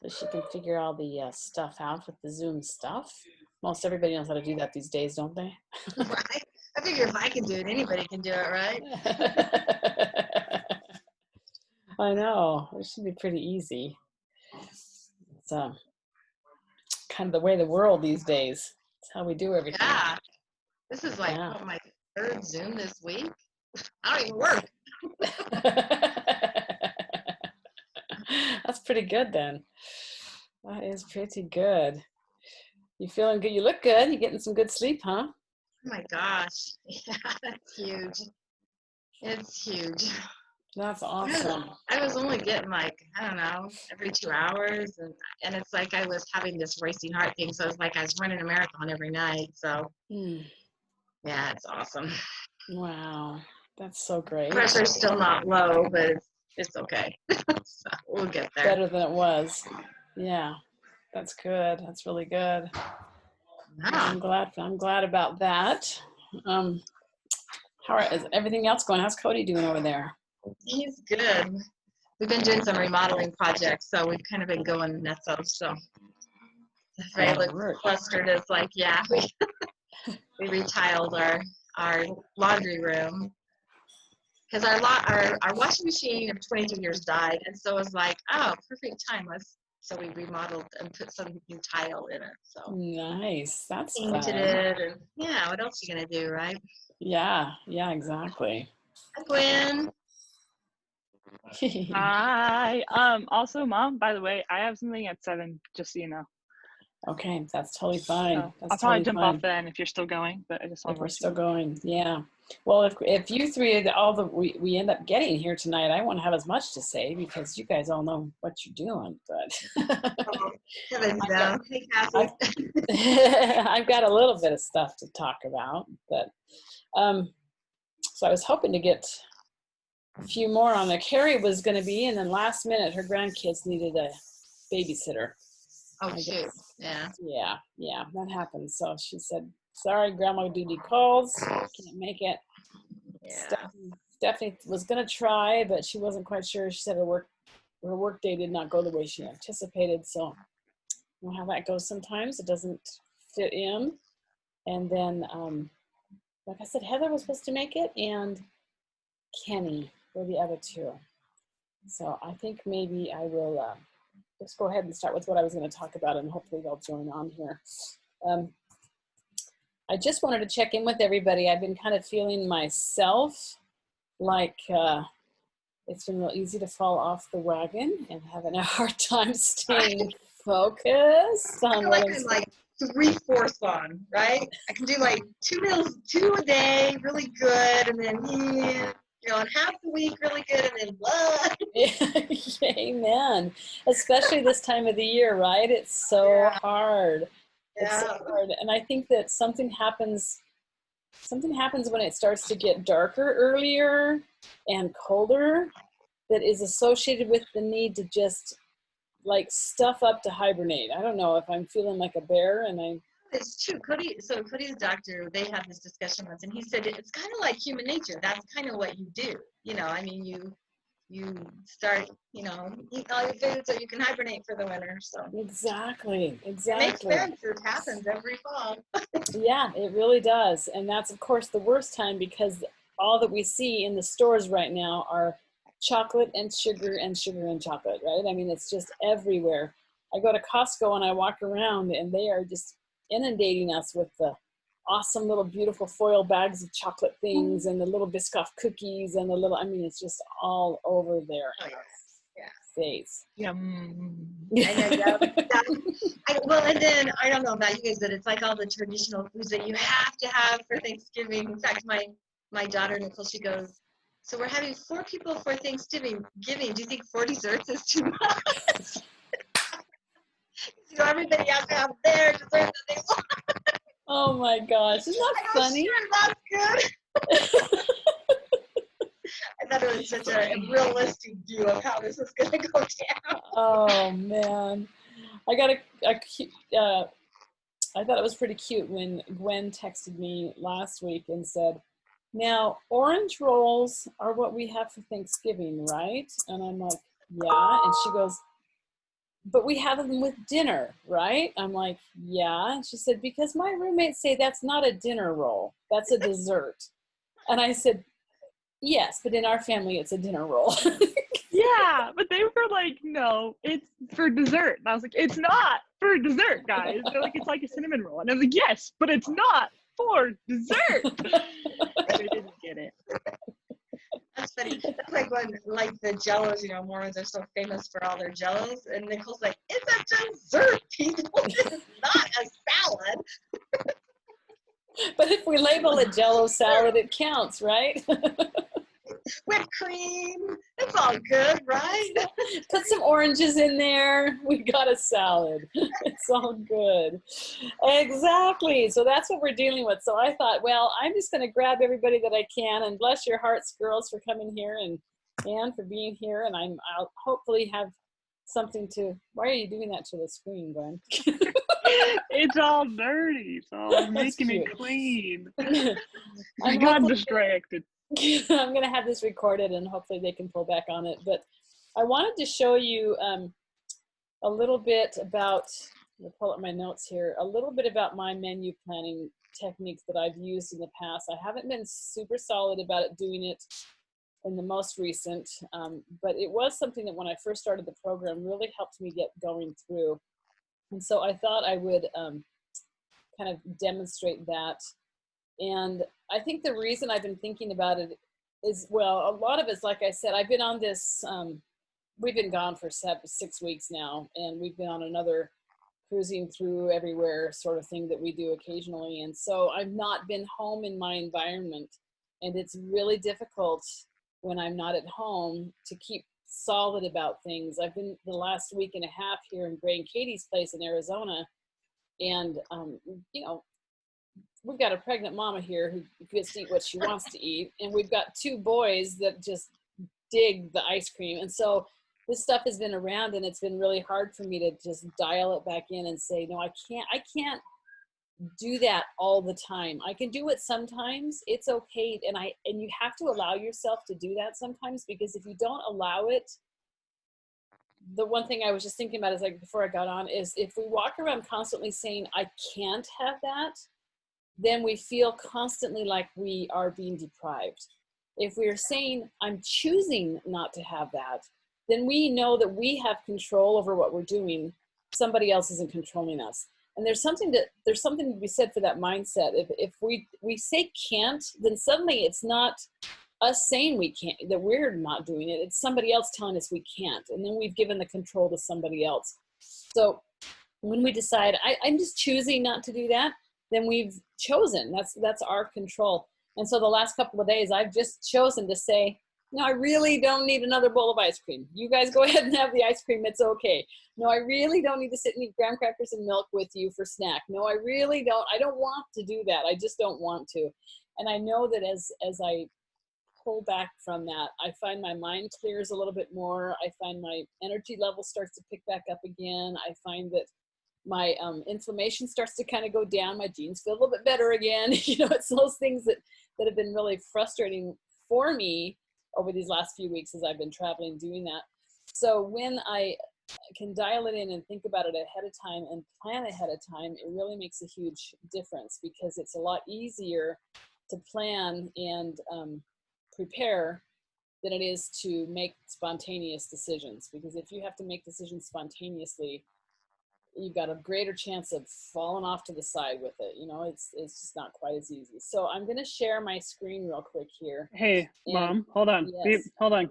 so she can figure all the stuff out with the Zoom stuff. Most everybody knows how to do that these days, don't they? Right? I figure if I can do it, anybody can do it, right? I know. It should be pretty easy. It's kind of the way of the world these days. It's how we do everything. Yeah. This is like Yeah. my third Zoom this week. I don't even work. That's pretty good then. That is pretty good. You feeling good? You look good. You getting some good sleep, huh? Oh my gosh. Yeah, that's huge. It's huge. That's awesome. I was only getting like, I don't know, every 2 hours. And it's like I was having this racing heart thing. So it's like I was running a marathon every night. So yeah, it's awesome. Wow. That's so great. Pressure's still not low, but it's okay. So we'll get there. Better than it was. Yeah. That's good. That's really good. Yeah. I'm glad about that. How is everything else going? How's Cody doing over there? He's good. We've been doing some remodeling projects, so we've kind of been going nuts off. So Ray looks flustered. It's like, yeah, we retiled our laundry room because our washing machine of 22 years died, and so it was like, oh, perfect time. So we remodeled and put some new tile in it. So nice. That's painted fun. it, and yeah, what else are you gonna do, right? Yeah. Yeah. Exactly. Hi, Gwen. Hi. Also, Mom, by the way, I have something at 7, just so you know. Okay, that's totally fine. So That's I'll probably totally jump fine. off then if you're still going, but I just want If to we're let still you know. going, yeah. Well, if you three we end up getting here tonight, I won't have as much to say because you guys all know what you're doing. But Kevin's down. Hey, Cassie. I've got a little bit of stuff to talk about, but so I was hoping to get a few more on there. Carrie was going to be, and then last minute her grandkids needed a babysitter. Oh, shoot. Yeah. Yeah, that happened. So she said, sorry, grandma duty calls. Can't make it. Yeah. Stephanie was going to try, but she wasn't quite sure. She said her work day did not go the way she anticipated. So you know how that goes sometimes. It doesn't fit in. And then, like I said, Heather was supposed to make it, and Kenny were the other two. So I think maybe I will just go ahead and start with what I was going to talk about, and hopefully they'll join on here. I just wanted to check in with everybody. I've been kind of feeling myself like it's been real easy to fall off the wagon and having a hard time staying focused on what I'm like 3/4 on, right? I can do like 2 meals, 2 a day, really good, and then on half the week, really good, and then blah. Amen. Especially this time of the year, right? It's so hard. It's so hard. And I think that something happens when it starts to get darker earlier and colder that is associated with the need to just like stuff up to hibernate. I don't know if I'm feeling like a bear and It's true. Cody's doctor, they had this discussion once, and he said it's kind of like human nature. That's kind of what you do. I mean, you start, eating all your food so you can hibernate for the winter. So Exactly. It makes sense. It happens every fall. Yeah, it really does. And that's, of course, the worst time because all that we see in the stores right now are chocolate and sugar and chocolate, right? I mean, it's just everywhere. I go to Costco and I walk around and they are just inundating us with the awesome little beautiful foil bags of chocolate things and the little Biscoff cookies and it's just all over their face. Yeah. Well, and then I don't know about you guys, but it's like all the traditional foods that you have to have for Thanksgiving. In fact, my daughter Nicole, she goes, so we're having 4 people for Thanksgiving. Do you think 4 desserts is too much? Everybody has to have their dessert that they want. Oh my gosh, isn't that funny? Sure, that's good. I thought it was such a realistic view of how this is going to go down. Oh man, I thought it was pretty cute when Gwen texted me last week and said, now orange rolls are what we have for Thanksgiving, right? And I'm like, yeah. And she goes, but we have them with dinner, right? I'm like, yeah. And she said, because my roommates say that's not a dinner roll, that's a dessert. And I said, yes, but in our family, it's a dinner roll. Yeah, but they were like, no, it's for dessert. And I was like, it's not for dessert, guys. They're like a cinnamon roll. And I was like, yes, but it's not for dessert. They didn't get it. That's funny. That's like when, like the Jellos, you know, Mormons are so famous for all their Jellos, and Nicole's like, it's a dessert, people. It's not a salad. But if we label a Jell-O salad, it counts, right? Whipped cream. It's all good, right? Put some oranges in there. We got a salad. It's all good. Exactly. So that's what we're dealing with. So I thought, well, I'm just going to grab everybody that I can, and bless your hearts, girls, for coming here, and Anne for being here. And I'll hopefully have something to. Why are you doing that to the screen, Glenn? It's all dirty, so I'm making it clean. I got distracted. I'm going to have this recorded, and hopefully they can pull back on it. But I wanted to show you a little bit about, I'll pull up my notes here, a little bit about my menu planning techniques that I've used in the past. I haven't been super solid about it doing it in the most recent, but it was something that when I first started the program really helped me get going through. And so I thought I would kind of demonstrate that. And I think the reason I've been thinking about it is, well, a lot of it's, like I said, I've been on this, we've been gone for 6 weeks now, and we've been on another cruising through everywhere sort of thing that we do occasionally. And so I've not been home in my environment, and it's really difficult when I'm not at home to keep solid about things. I've been the last week and a half here in Gray and Katie's place in Arizona, and you know, we've got a pregnant mama here who gets to eat what she wants to eat, and we've got 2 boys that just dig the ice cream. And so this stuff has been around, and it's been really hard for me to just dial it back in and say, no, I can't do that all the time. I can do it sometimes. It's okay. And you have to allow yourself to do that sometimes, because if you don't allow it, the one thing I was just thinking about is, like, before I got on, is if we walk around constantly saying, I can't have that, then we feel constantly like we are being deprived. If we're saying, I'm choosing not to have that, then we know that we have control over what we're doing. Somebody else isn't controlling us. And there's something to be said for that mindset. If we say can't, then suddenly it's not us saying we can't, that we're not doing it. It's somebody else telling us we can't. And then we've given the control to somebody else. So when we decide, I'm just choosing not to do that, then we've chosen. That's our control. And so the last couple of days, I've just chosen to say, no, I really don't need another bowl of ice cream. You guys go ahead and have the ice cream. It's okay. No, I really don't need to sit and eat graham crackers and milk with you for snack. No, I really don't. I don't want to do that. I just don't want to. And I know that as I pull back from that, I find my mind clears a little bit more. I find my energy level starts to pick back up again. I find that my inflammation starts to kind of go down. My genes feel a little bit better again. You know, it's those things that have been really frustrating for me over these last few weeks as I've been traveling doing that. So when I can dial it in and think about it ahead of time and plan ahead of time, it really makes a huge difference, because it's a lot easier to plan and prepare than it is to make spontaneous decisions. Because if you have to make decisions spontaneously, you've got a greater chance of falling off to the side with it. You know, it's just not quite as easy. So I'm going to share my screen real quick here. Hey, Mom, hold on. Yes. Hold on.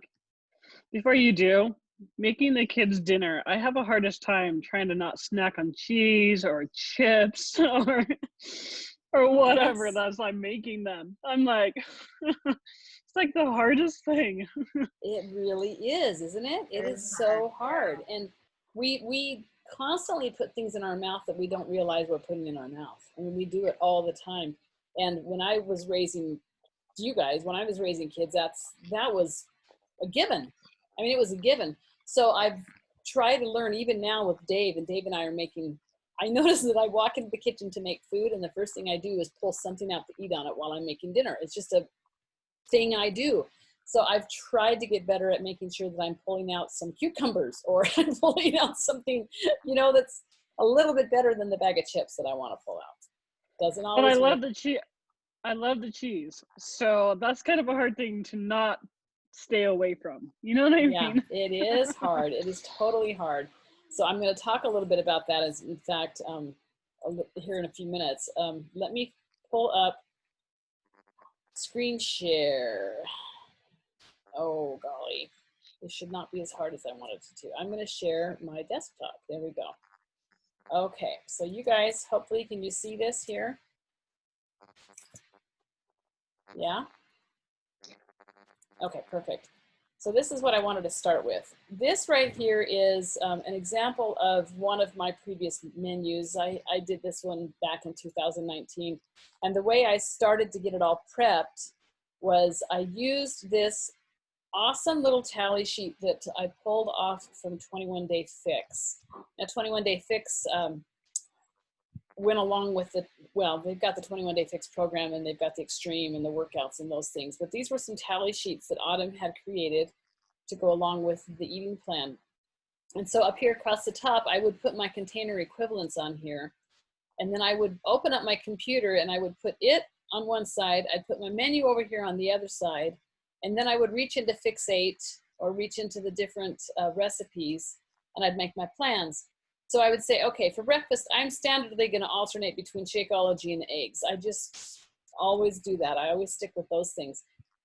Before you do, making the kids dinner, I have a hardest time trying to not snack on cheese or chips or whatever that's I'm making them. I'm like, it's like the hardest thing. It really is, isn't it? It is so hard. And we constantly put things in our mouth that we don't realize we're putting in our mouth. I mean, we do it all the time. And when I was raising you guys, when I was raising kids, that was a given. I mean, it was a given. So I've tried to learn, even now with Dave, and Dave and I are making, I notice that I walk into the kitchen to make food, and the first thing I do is pull something out to eat on it while I'm making dinner. It's just a thing I do. So I've tried to get better at making sure that I'm pulling out some cucumbers, or I'm pulling out something, that's a little bit better than the bag of chips that I want to pull out. Doesn't But I always work. love the cheese. I love the cheese. So that's kind of a hard thing to not stay away from. You know what I Yeah, mean? it is hard. It is totally hard. So I'm going to talk a little bit about that as, in fact, here in a few minutes. Let me pull up screen share. Oh, golly. This should not be as hard as I wanted it to. I'm going to share my desktop. There we go. Okay, so you guys, hopefully, can you see this here? Yeah? Okay, perfect. So this is what I wanted to start with. This right here is an example of one of my previous menus. I did this one back in 2019. And the way I started to get it all prepped was I used this awesome little tally sheet that I pulled off from 21 Day Fix. Now 21 Day Fix went along with the, well, they've got the 21 Day Fix program, and they've got the extreme and the workouts and those things. But these were some tally sheets that Autumn had created to go along with the eating plan. And so up here across the top, I would put my container equivalents on here. And then I would open up my computer and I would put it on one side. I'd put my menu over here on the other side. And then I would reach into Fixate or reach into the different recipes, and I'd make my plans. So I would say, okay, for breakfast, I'm standardly going to alternate between Shakeology and eggs. I just always do that. I always stick with those things.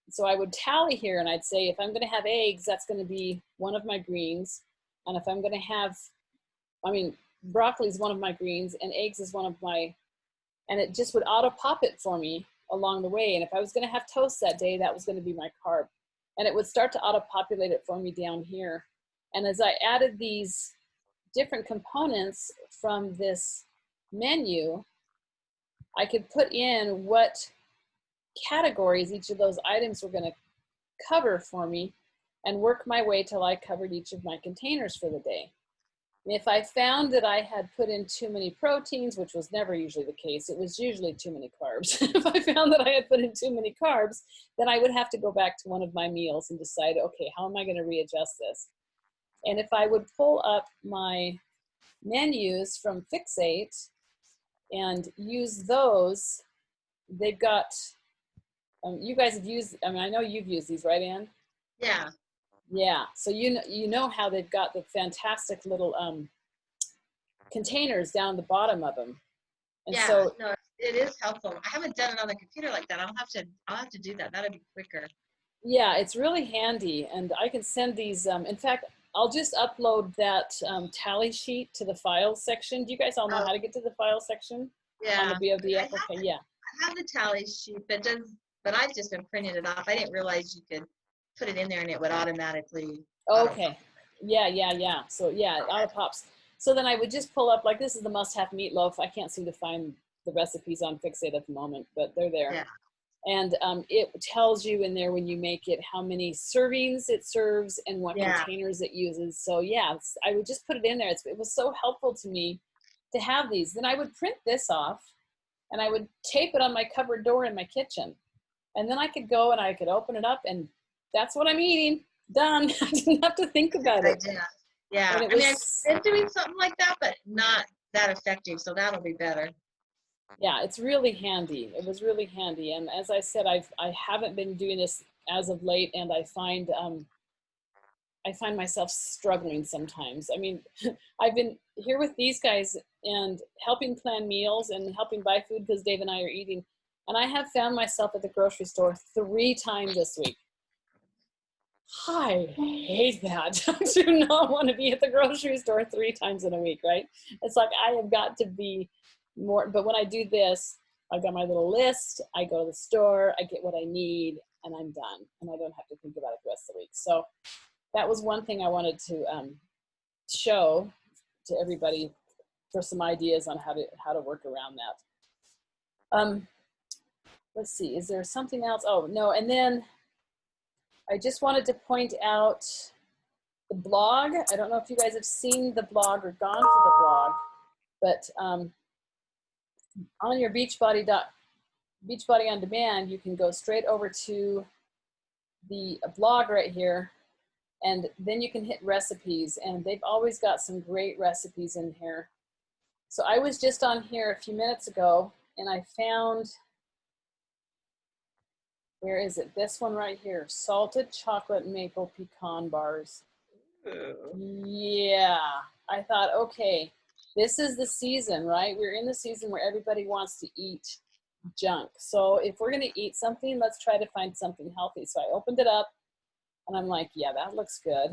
So I would tally here, and I'd say, if I'm going to have eggs, that's going to be one of my greens. And if I'm going to have, broccoli is one of my greens, and eggs is one of my, and it just would auto pop it for me along the way. And if I was going to have toast that day, that was going to be my carb. And it would start to auto populate it for me down here. And as I added these different components from this menu, I could put in what categories each of those items were going to cover for me and work my way till I covered each of my containers for the day. And if I found that I had put in too many proteins, which was never usually the case, it was usually too many carbs. If I found that I had put in too many carbs, then I would have to go back to one of my meals and decide, okay, how am I going to readjust this? And if I would pull up my menus from Fixate and use those, they've got, you guys have used, I know you've used these, right, Ann? Yeah. Yeah, so you know how they've got the fantastic little containers down the bottom of them. And yeah, so, no, it is helpful. I haven't done it on the computer like that. I'll have to do that. That'd be quicker. yeah, it's really handy, and I can send these. In fact, I'll just upload that tally sheet to the files section. Do you guys all know how to get to the file section Yeah. on the BOD app? Okay, yeah. I have the tally sheet, but I've just been printing it off. I didn't realize you could put it in there and it would automatically. Okay. Yeah. So yeah, it auto pops. So then I would just pull up, like, this is the must-have meatloaf. I can't seem to find the recipes on Fixate at the moment, but they're there. Yeah. And it tells you in there when you make it how many servings it serves and what containers it uses. So yeah, I would just put it in there. It was so helpful to me to have these. Then I would print this off and I would tape it on my cupboard door in my kitchen. And then I could go and I could open it up and that's what I'm eating. Done. I didn't have to think about it. Yeah. I've been doing something like that, but not that effective. So that'll be better. Yeah, it's really handy. It was really handy. And as I said, I haven't been doing this as of late, and I find myself struggling sometimes. I mean, I've been here with these guys and helping plan meals and helping buy food because Dave and I are eating. And I have found myself at the grocery store 3 times this week. I hate that. I do not want to be at the grocery store 3 times in a week, right? It's like I have got to be more, but when I do this, I've got my little list, I go to the store, I get what I need, and I'm done. And I don't have to think about it the rest of the week. So that was one thing I wanted to show to everybody for some ideas on how to work around that. Let's see, is there something else? Oh, no, and then I just wanted to point out the blog. I don't know if you guys have seen the blog or gone to the blog, but on your Beachbody on Demand, you can go straight over to the blog right here, and then you can hit recipes, and they've always got some great recipes in here. So I was just on here a few minutes ago, and I found, where is it? This one right here, salted chocolate maple pecan bars. Yeah, I thought, okay, this is the season, right? We're in the season where everybody wants to eat junk. So if we're gonna eat something, let's try to find something healthy. So I opened it up and I'm like, yeah, that looks good.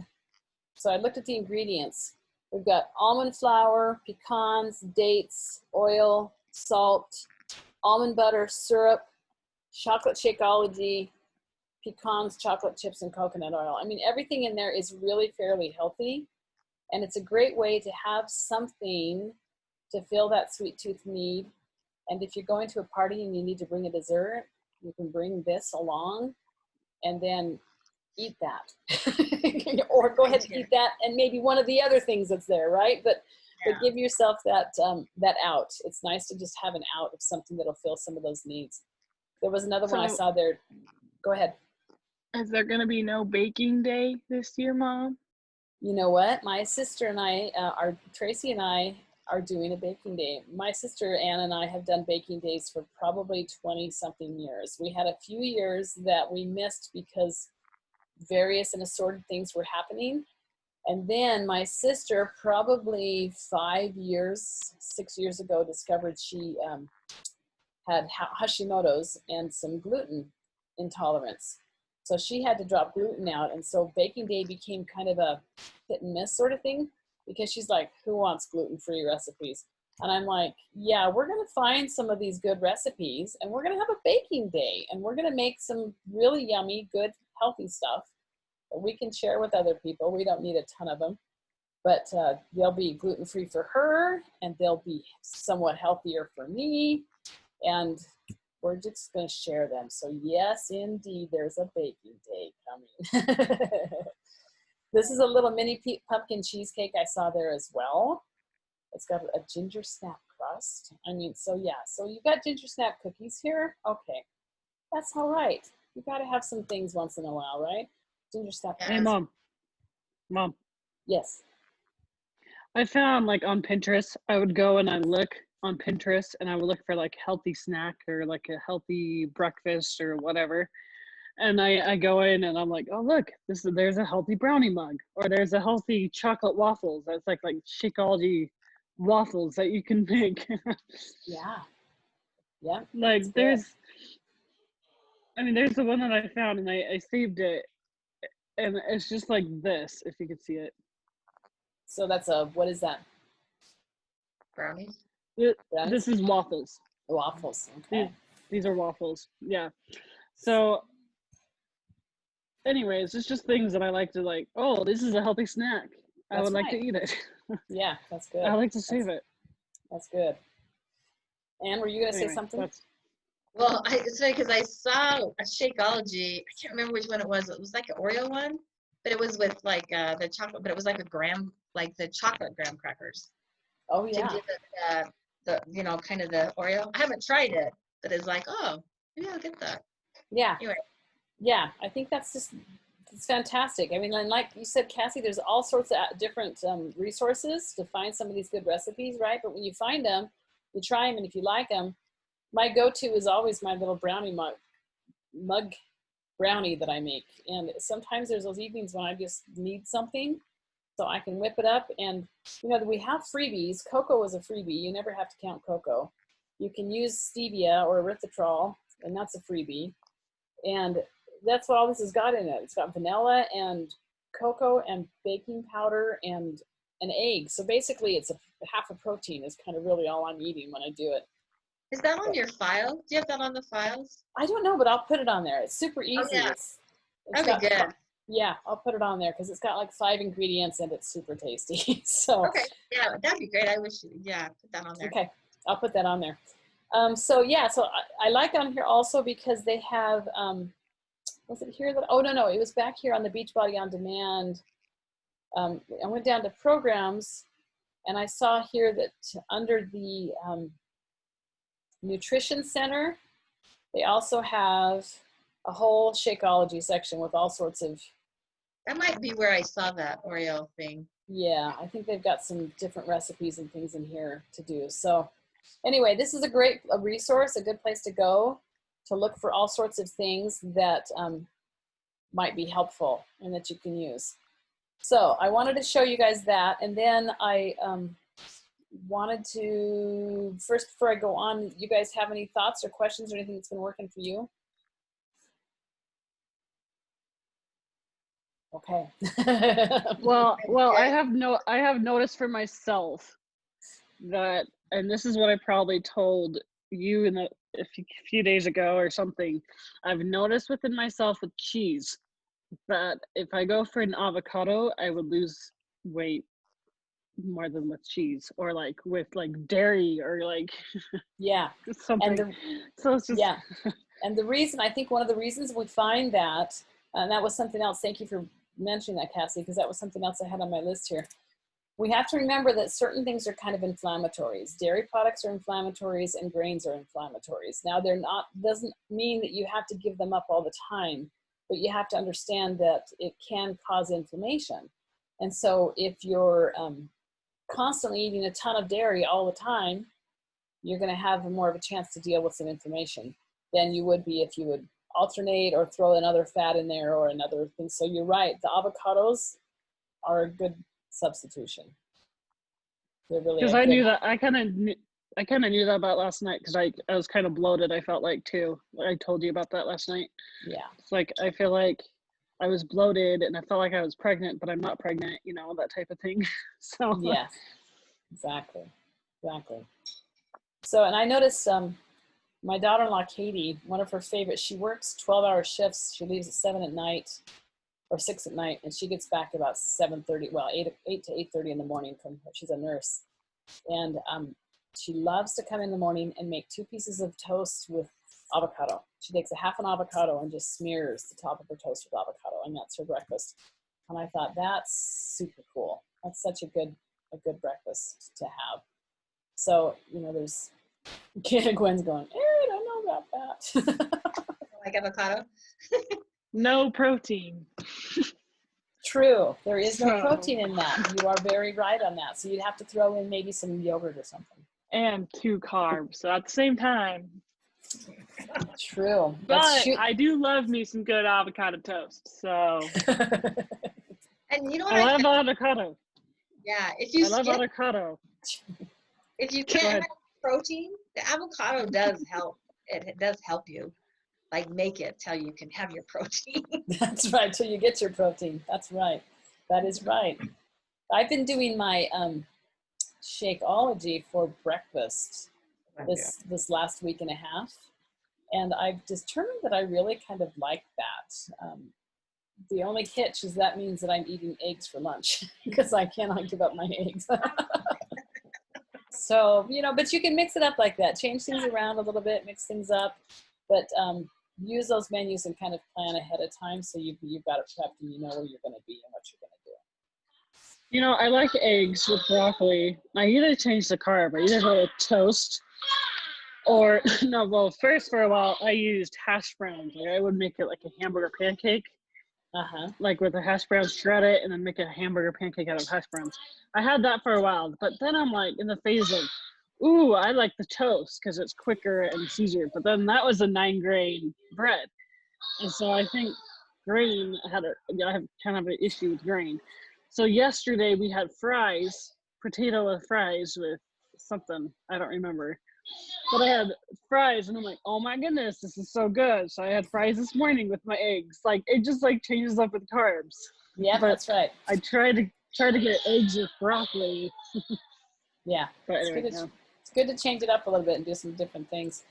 So I looked at the ingredients. We've got almond flour, pecans, dates, oil, salt, almond butter, syrup, chocolate Shakeology, pecans, chocolate chips, and coconut oil. I mean, everything in there is really fairly healthy. And it's a great way to have something to fill that sweet tooth need. And if you're going to a party and you need to bring a dessert, you can bring this along and then eat that. Or go ahead and eat that and maybe one of the other things that's there, right? But give yourself that, that out. It's nice to just have an out of something that'll fill some of those needs. There was another one I saw there. Go ahead. Is there going to be no baking day this year, Mom? You know what? My sister and I, Tracy and I are doing a baking day. My sister Ann and I have done baking days for probably 20 something years. We had a few years that we missed because various and assorted things were happening. And then my sister, probably 6 years ago, discovered she had Hashimoto's and some gluten intolerance. So she had to drop gluten out. And so baking day became kind of a hit and miss sort of thing, because she's like, who wants gluten-free recipes? And I'm like, yeah, we're going to find some of these good recipes and we're going to have a baking day and we're going to make some really yummy, good, healthy stuff that we can share with other people. We don't need a ton of them, but they'll be gluten-free for her and they'll be somewhat healthier for me. And we're just going to share them. So yes, indeed, there's a baking day coming. This is a little mini pumpkin cheesecake I saw there as well. It's got a ginger snap crust. I mean, so yeah, so you got ginger snap cookies here? Okay, that's all right. You got to have some things once in a while, right? Ginger snap cookies. Hey, Mom. Yes. I found, like, on Pinterest, I would go and I look on Pinterest and I would look for like healthy snack or like a healthy breakfast or whatever. And I go in and I'm like, oh look, there's a healthy brownie mug, or there's a healthy chocolate waffles. That's like Shakeology waffles that you can make. Yeah. Yeah. Like there's the one that I found and I saved it, and it's just like this, if you could see it. So that's what is that? Brownies? This is waffles. Waffles. Okay. These are waffles. Yeah. So anyways, it's just things that I like to like, oh, this is a healthy snack. I would like to eat it. Yeah, that's good. I like to save it. That's good. Anne, were you going to say something? Well, it's funny because I saw a Shakeology. I can't remember which one it was. It was like an Oreo one, but it was with like the chocolate, but it was like like the chocolate graham crackers. Oh, yeah. To give it the kind of the Oreo. I haven't tried it, but it's like, oh, maybe I'll get that. Yeah. Anyway. Yeah, I think it's fantastic. I mean, like you said, Cassie, there's all sorts of different resources to find some of these good recipes, right? But when you find them, you try them, and if you like them, my go-to is always my little brownie mug brownie that I make. And sometimes there's those evenings when I just need something, so I can whip it up. And, we have freebies. Cocoa is a freebie. You never have to count cocoa. You can use stevia or erythritol, and that's a freebie. And that's what all this has got in it. It's got vanilla and cocoa and baking powder and an egg. So basically it's half a protein is kind of really all I'm eating when I do it. Is that on your file? Do you have that on the files? I don't know, but I'll put it on there. It's super easy. Oh, yeah. That'd be good. Yeah, I'll put it on there because it's got like 5 ingredients and it's super tasty. So okay, yeah, that'd be great. I wish, put that on there. Okay, I'll put that on there. So I like on here also because they have, was it here that, oh no, it was back here on the Beachbody On Demand. I went down to programs and I saw here that under the Nutrition Center, they also have a whole Shakeology section with all sorts of, That might be where I saw that Oreo thing. yeah, I think they've got some different recipes and things in here to do. So anyway, this is a great resource, a good place to go to look for all sorts of things that might be helpful and that you can use. So I wanted to show you guys that, and then I wanted to, first before I go on, you guys have any thoughts or questions or anything that's been working for you? Okay. Well, I have noticed for myself that, and this is what I probably told you a few days ago or something. I've noticed within myself with cheese that if I go for an avocado, I would lose weight more than with cheese, or like with like dairy, or like Yeah. something. So it's just, yeah. And the reason, I think one of the reasons we find that, and that was something else, thank you for mentioning that, Cassie, because that was something else I had on my list here. We have to remember that certain things are kind of inflammatories. Dairy products are inflammatories and grains are inflammatories. Now they're not, doesn't mean that you have to give them up all the time, but you have to understand that it can cause inflammation. And so if you're constantly eating a ton of dairy all the time, you're going to have more of a chance to deal with some inflammation than you would be if you would alternate or throw another fat in there or another thing. So you're right, the avocados are a good substitution. They're really because a I good, knew that, I kind of knew that about last night, because I was kind of bloated, I felt like, too. I told you about that last night. yeah. It's like I feel like I was bloated and I felt like I was pregnant, but I'm not pregnant, you know, that type of thing. So Yes, exactly. So, and I noticed my daughter-in-law, Katie, one of her favorites, she works 12-hour shifts. She leaves at 7 at night or 6 at night, and she gets back about 7:30, well, 8 to 8:30 in the morning from her. She's a nurse. And she loves to come in the morning and make 2 pieces of toast with avocado. She takes a half an avocado and just smears the top of her toast with avocado, and that's her breakfast. And I thought, that's super cool. That's such a good breakfast to have. So, you know, there's Gwen's going, I don't know about that. Like avocado. no protein. True. There is no So, protein in that. You are very right on that. So you'd have to throw in maybe some yogurt or something. and 2 carbs at the same time. True. But I do love me some good avocado toast. So And you know what I love avocado. Yeah, if you love avocado. If you can't have protein, the avocado does help. It does help you, like make it till you can have your protein. That's right, till you get your protein. That's right. That is right. I've been doing my Shakeology for breakfast this last week and a half, and I've determined that I really kind of like that. The only hitch is that means that I'm eating eggs for lunch because I cannot give up my eggs. So, you know, but you can mix it up like that, change things around a little bit, mix things up, but use those menus and kind of plan ahead of time so you've got it prepped and you know where you're going to be and what you're going to do. You know, I like eggs with broccoli. I either change the carb. I either go with toast or, no, well, first for a while I used hash browns. Like I would make it like a hamburger pancake. Like with the hash browns, shred it, and then make a hamburger pancake out of hash browns. I had that for a while, but then I'm like in the phase of, ooh, I like the toast because it's quicker and it's easier. But then that was a 9-grain bread, and so I think grain I have kind of an issue with grain. So yesterday we had fries, potato with fries with something I don't remember. But I had fries, and I'm like, oh my goodness, this is so good. So I had fries this morning with my eggs. Like it just like changes up with carbs. Yeah, that's right. I try to get eggs with broccoli. Yeah, but anyway, it's good to change it up a little bit and do some different things.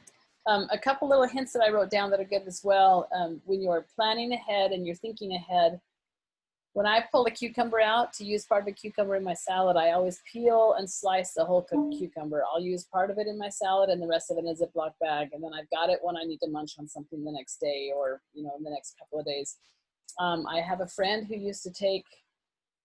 A couple little hints that I wrote down that are good as well. When you're planning ahead and you're thinking ahead, when I pull a cucumber out to use part of a cucumber in my salad, I always peel and slice the whole cucumber. I'll use part of it in my salad and the rest of it in a Ziploc bag. And then I've got it when I need to munch on something the next day or, you know, in the next couple of days. I have a friend who used to take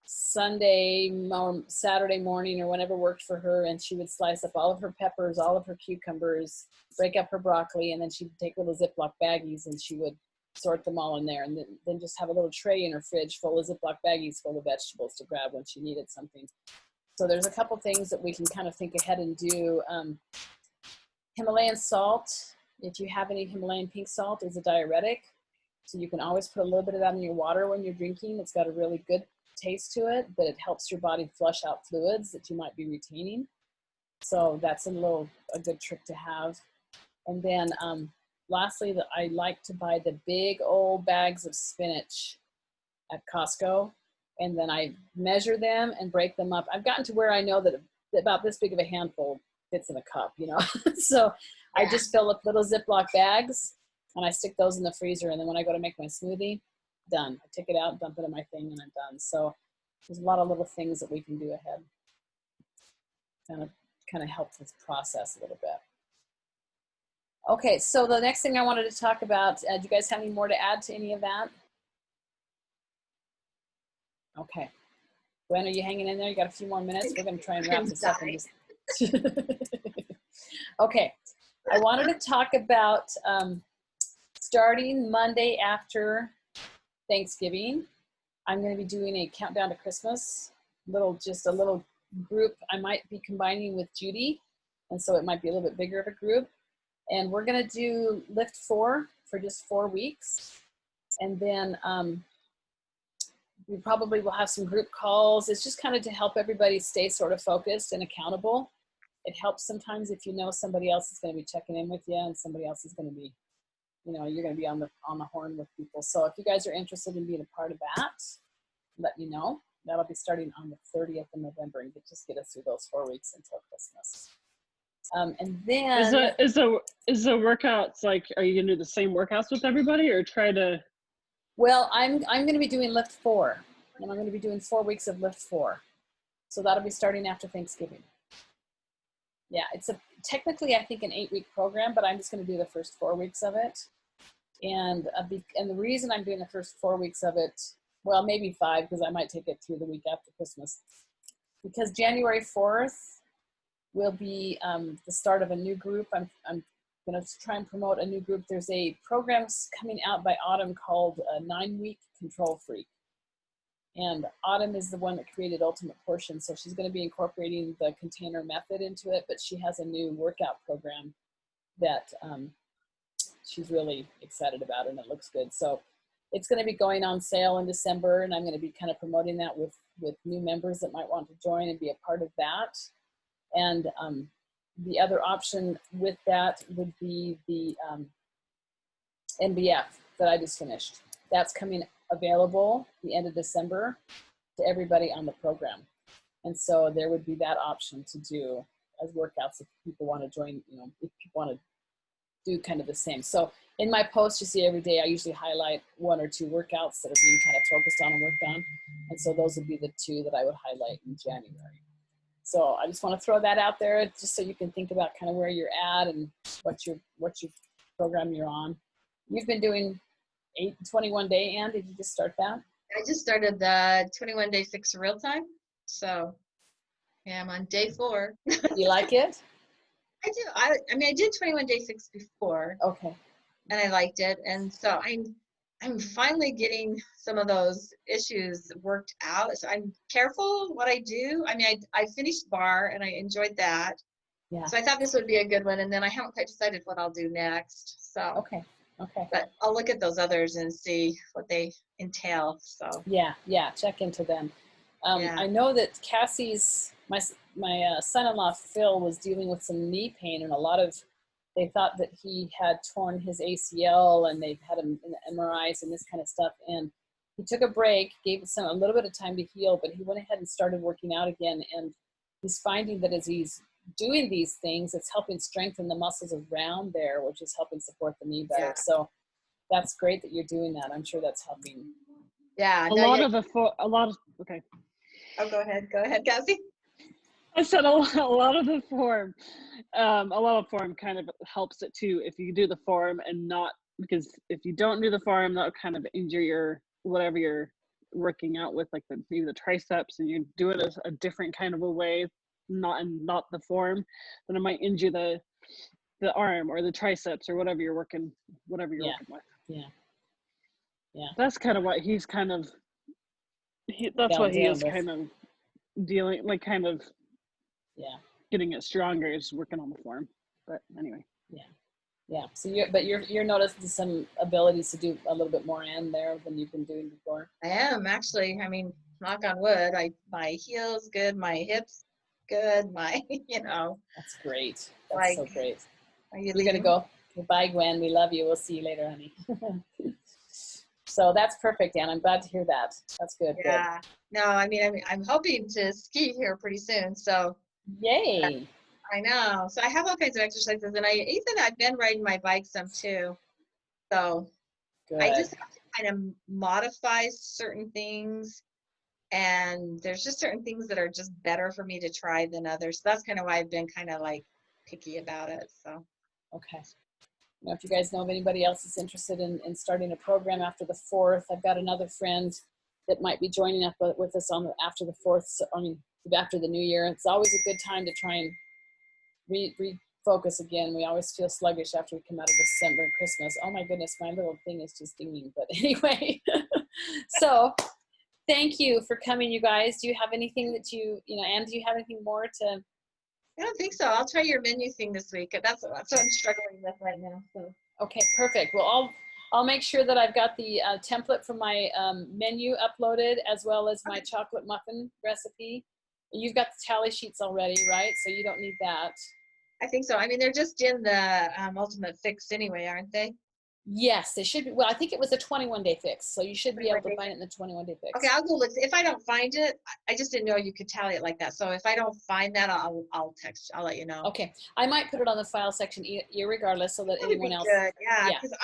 Sunday or Saturday morning or whenever worked for her, and she would slice up all of her peppers, all of her cucumbers, break up her broccoli, and then she'd take little Ziploc baggies and she would sort them all in there, and then just have a little tray in her fridge full of Ziploc baggies full of vegetables to grab when she needed something. So there's a couple things that we can kind of think ahead and do. Himalayan salt, if you have any Himalayan pink salt, is a diuretic. So you can always put a little bit of that in your water when you're drinking. It's got a really good taste to it, but it helps your body flush out fluids that you might be retaining. So that's a good trick to have. And then lastly, I like to buy the big old bags of spinach at Costco, and then I measure them and break them up. I've gotten to where I know that about this big of a handful fits in a cup, you know. So I just fill up little Ziploc bags and I stick those in the freezer, and then when I go to make my smoothie, done. I take it out, dump it in my thing, and I'm done. So there's a lot of little things that we can do ahead. Kind of help this process a little bit. Okay, so the next thing I wanted to talk about, do you guys have any more to add to any of that? Okay. Gwen, are you hanging in there? You got a few more minutes? We're going to try and wrap this up. Okay. I wanted to talk about starting Monday after Thanksgiving. I'm going to be doing a countdown to Christmas, just a little group. I might be combining with Judy, and so it might be a little bit bigger of a group. And we're going to do Lift 4 for just 4 weeks. And then we probably will have some group calls. It's just kind of to help everybody stay sort of focused and accountable. It helps sometimes if you know somebody else is going to be checking in with you, and somebody else is going to be, you know, you're going to be on the horn with people. So if you guys are interested in being a part of that, let me know. That'll be starting on the 30th of November, and just get us through those 4 weeks until Christmas. And then is the workouts like, are you gonna do the same workouts with everybody, or try to? Well, I'm going to be doing Lift 4, and I'm going to be doing 4 weeks of Lift 4. So that'll be starting after Thanksgiving. Yeah, it's technically I think an 8-week program, but I'm just going to do the first 4 weeks of it. And the reason I'm doing the first 4 weeks of it, well, maybe 5, because I might take it through the week after Christmas, because January 4th will be the start of a new group. I'm going to try and promote a new group. There's a program coming out by Autumn called 9-Week Control Freak. And Autumn is the one that created Ultimate Portion. So she's going to be incorporating the container method into it, but she has a new workout program that she's really excited about, and it looks good. So it's going to be going on sale in December, and I'm going to be kind of promoting that with new members that might want to join and be a part of that. And the other option with that would be the NBF that I just finished. That's coming available the end of December to everybody on the program. And so there would be that option to do as workouts if people want to join, you know, if people want to do kind of the same. So in my posts you see every day, I usually highlight 1 or 2 workouts that are being kind of focused on and worked on. And so those would be the 2 that I would highlight in January. So I just want to throw that out there just so you can think about kind of where you're at and what your program you're on. You've been doing 21 day, Ann, did you just start that? I just started the 21 day fix real time. So yeah, I'm on day 4. Do you like it? I do. I mean, I did 21 day fix before. Okay. And I liked it. And so I'm finally getting some of those issues worked out. So I'm careful what I do. I mean, I finished bar and I enjoyed that. Yeah. So I thought this would be a good one. And then I haven't quite decided what I'll do next. So okay. But I'll look at those others and see what they entail. So yeah, check into them. I know that Cassie's my son-in-law Phil was dealing with some knee pain, and they thought that he had torn his ACL, and they've had him in the MRIs and this kind of stuff. And he took a break, gave it a little bit of time to heal, but he went ahead and started working out again. And he's finding that as he's doing these things, it's helping strengthen the muscles around there, which is helping support the knee better. Yeah. So that's great that you're doing that. I'm sure that's helping. Yeah. Okay. Oh, go ahead, Cassie. I said a lot of the form kind of helps it too. If you do the form and not, because if you don't do the form, that'll kind of injure whatever you're working out with, like maybe the triceps, and you do it as a different kind of a way, not the form, then it might injure the arm or the triceps or whatever you're working with. Yeah. Yeah. That's kind of what he's kind of, that's what he is kind of dealing, like kind of getting it stronger is working on the form. But anyway. Yeah. So you're noticing some abilities to do a little bit more in there than you've been doing before. I am actually. I mean, knock on wood. My heels good, my hips good, my That's great. That's like, so great. Are you We're gonna go. Bye, Gwen. We love you. We'll see you later, honey. So that's perfect, Ann. I'm glad to hear that. That's good. Yeah. Good. No, I mean, I'm hoping to ski here pretty soon. So. Yay. I know. So I have all kinds of exercises, and I've been riding my bike some too. So Good. I just have to kind of modify certain things, and there's just certain things that are just better for me to try than others. So that's kind of why I've been kind of like picky about it. So. Okay. If you guys know of anybody else that's interested in starting a program after the 4th, I've got another friend that might be joining up with us after the 4th. So, after the new year. It's always a good time to try and refocus again. We always feel sluggish after we come out of December and Christmas. Oh my goodness, my little thing is just dinging. But anyway, so thank you for coming, you guys. Do you have anything that Ann, do you have anything more to? I don't think so. I'll try your menu thing this week. That's what I'm struggling with right now. So. Okay, perfect. Well, I'll make sure that I've got the template for my menu uploaded, as well as my chocolate muffin recipe. You've got the tally sheets already, right? So you don't need that. I think so. I mean, they're just in the Ultimate Fix anyway, aren't they? Yes, they should be. Well, I think it was a 21-day fix, so you should be able to find it in the 21-day fix. Okay, I'll go look. If I don't find it, I just didn't know you could tally it like that. So if I don't find that, I'll text you. I'll let you know. Okay, I might put it on the file section irregardless, so that anyone else. Good. Yeah, because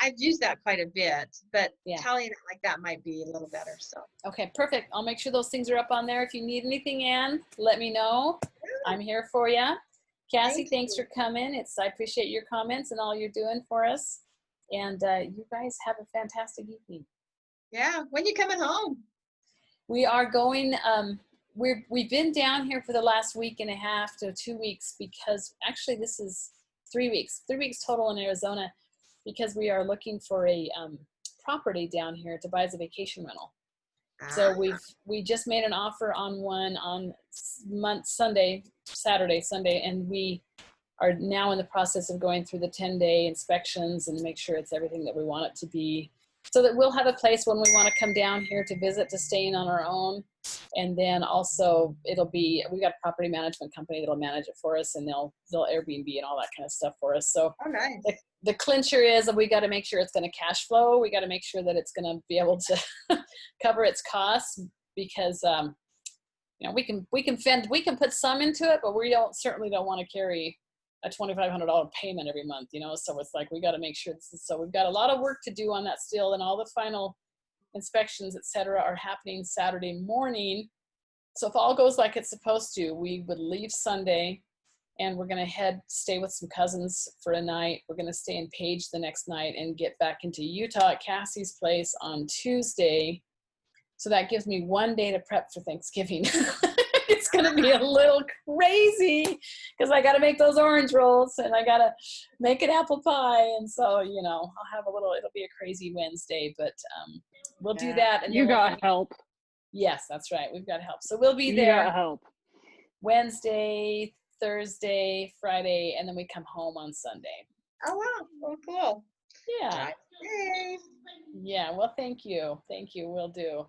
I've used that quite a bit, but tallying it like that might be a little better. So. Okay, perfect. I'll make sure those things are up on there. If you need anything, Ann, let me know. I'm here for you. Cassie, thanks for coming. I appreciate your comments and all you're doing for us. And you guys have a fantastic evening. Yeah, when you coming home? We are going. We've been down here for the last week and a half to 2 weeks, because actually this is 3 weeks. 3 weeks total in Arizona, because we are looking for a property down here to buy as a vacation rental. So we just made an offer on one on Saturday, Sunday, and we are now in the process of going through the 10-day inspections and make sure it's everything that we want it to be, so that we'll have a place when we want to come down here to visit, to stay in on our own. And then also we got a property management company that'll manage it for us, and they'll Airbnb and all that kind of stuff for us. So nice. The clincher is that we got to make sure it's going to cash flow. We got to make sure that it's going to be able to cover its costs, because we can put some into it, but we certainly don't want to carry a $2,500 payment every month, so it's like we got to make sure so we've got a lot of work to do on that still, and all the final inspections, etc., are happening Saturday morning. So if all goes like it's supposed to, we would leave Sunday, and we're going to stay with some cousins for a night. We're going to stay in Page the next night and get back into Utah at Cassie's place on Tuesday. So that gives me 1 day to prep for Thanksgiving. It's going to be a little crazy, because I got to make those orange rolls, and I got to make an apple pie. And so, I'll have it'll be a crazy Wednesday, but we'll do that. And you got help. Yes, that's right. We've got help. So we'll be there. You got help. Wednesday, Thursday, Friday, and then we come home on Sunday. Oh, wow. Oh, cool. Yeah. Yeah. Well, thank you. Thank you. Will do.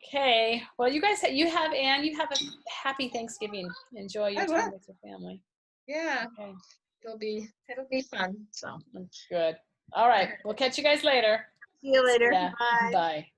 Okay. Well, you guys, Ann, you have a happy Thanksgiving. Enjoy your time with your family. Yeah. Okay. It'll be fun. So good. All right. We'll catch you guys later. See you later. Yeah. Bye. Bye.